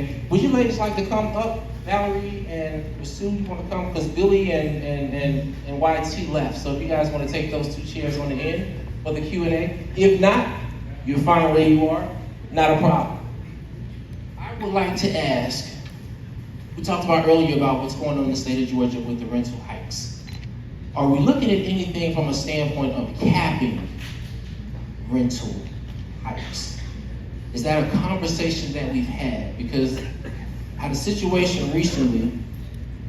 Q&A. Would you ladies like to come up? Valerie and Sue, you want to come? Because Billy and YT left. So if you guys want to take those two chairs on the end for the Q&A. If not, you're fine where you are. Not a problem. I would like to ask, we talked about earlier about what's going on in the state of Georgia with the rental hikes. Are we looking at anything from a standpoint of capping rental hikes? Is that a conversation that we've had? Because I had a situation recently,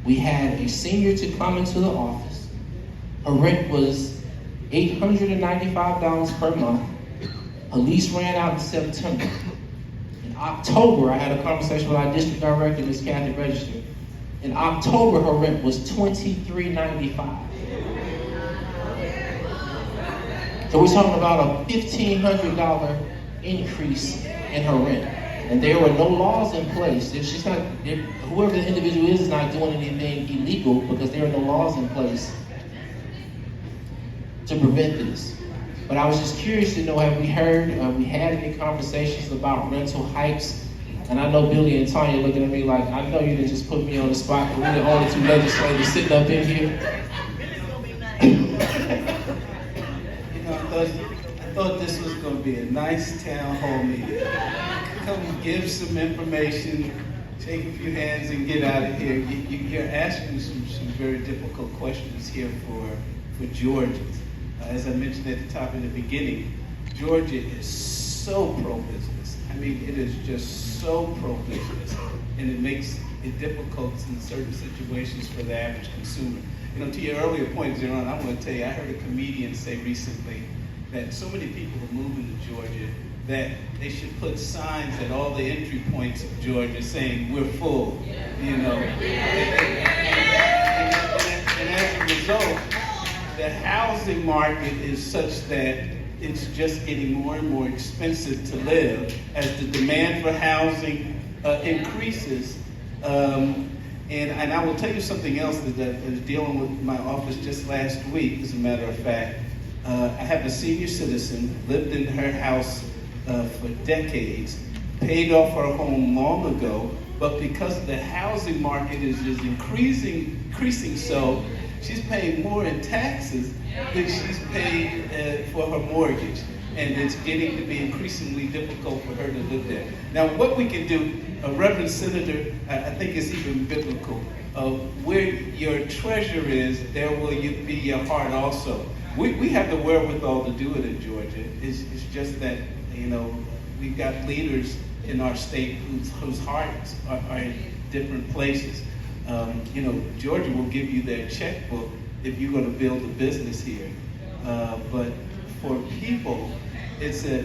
we had a senior to come into the office. Her rent was $895 per month. Her lease ran out in September. In October, I had a conversation with our district director, Ms. Kathy Register. In October, her rent was $23.95. So we're talking about a $1,500 increase in her rent. And there were no laws in place. Whoever the individual is not doing anything illegal because there are no laws in place to prevent this. But I was just curious to know, have we had any conversations about rental hikes? And I know Billy and Tanya looking at me like, I know you didn't just put me on the spot, but we're the only two legislators sitting up in here. I thought this was going to be a nice town hall meeting. Come give some information, shake a few hands, and get out of here. You're asking some very difficult questions here for Georgians. As I mentioned at the top in the beginning, Georgia is so pro-business. I mean, it is just so pro-business, and it makes it difficult in certain situations for the average consumer. You know, to your earlier point, Zeron, I want to tell you, I heard a comedian say recently that so many people are moving to Georgia that they should put signs at all the entry points of Georgia saying, we're full, you know. And as a result, the housing market is such that it's just getting more and more expensive to live as the demand for housing increases. And I will tell you something else that I was dealing with my office just last week, as a matter of fact. I have a senior citizen, lived in her house for decades, paid off her home long ago, but because the housing market is increasing so, she's paying more in taxes than she's paid for her mortgage. And it's getting to be increasingly difficult for her to live there. Now, what we can do, Reverend Senator, I think it's even biblical. Where your treasure is, there will be your heart also. We have the wherewithal to do it in Georgia. It's just that, you know, we've got leaders in our state whose hearts are in different places. You know, Georgia will give you their checkbook if you're going to build a business here. But for people, it's a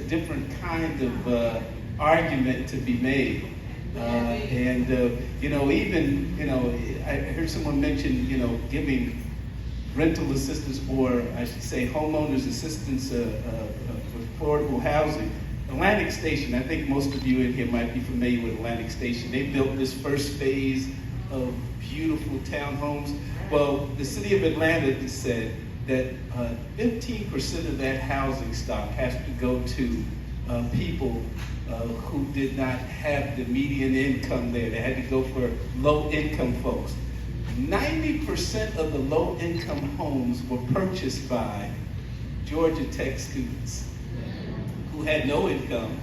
different kind of argument to be made. You know, even, you know, I heard someone mention, you know, giving rental assistance, or I should say homeowners assistance for affordable housing. Atlantic Station, I think most of you in here might be familiar with Atlantic Station. They built this first phase of beautiful townhomes. Well, the city of Atlanta said that 15% of that housing stock has to go to people who did not have the median income there. They had to go for low-income folks. 90% of the low-income homes were purchased by Georgia Tech students who had no income.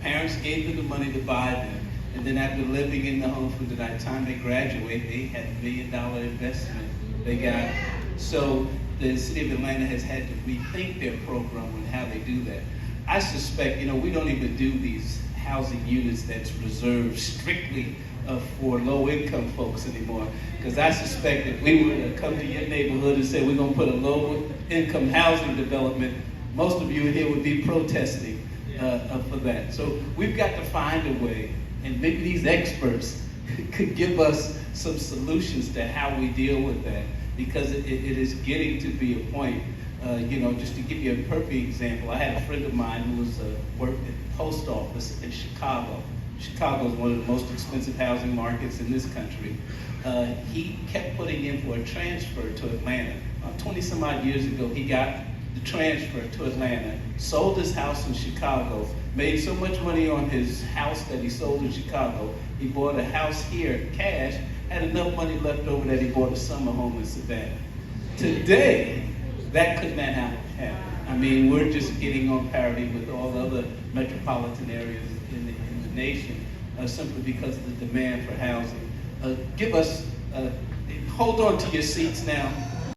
Parents gave them the money to buy them, and then after living in the home from the time they graduate, they had $1 million investment they got. So the city of Atlanta has had to rethink their program and how they do that. I suspect, you know, we don't even do these housing units that's reserved strictly for low-income folks anymore. Because I suspect if we were to come to your neighborhood and say we're going to put a low-income housing development, most of you here would be protesting for that. So we've got to find a way, and maybe these experts could give us some solutions to how we deal with that, because it is getting to be a point. You know, just to give you a perfect example, I had a friend of mine who was worked at the post office in Chicago. Chicago is one of the most expensive housing markets in this country. He kept putting in for a transfer to Atlanta. 20 some odd years ago, he got the transfer to Atlanta, sold his house in Chicago, made so much money on his house that he sold in Chicago, he bought a house here cash, had enough money left over that he bought a summer home in Savannah. Today, that could not happen. I mean, we're just getting on parity with all the other metropolitan areas in the nation, simply because of the demand for housing. Hold on to your seats now.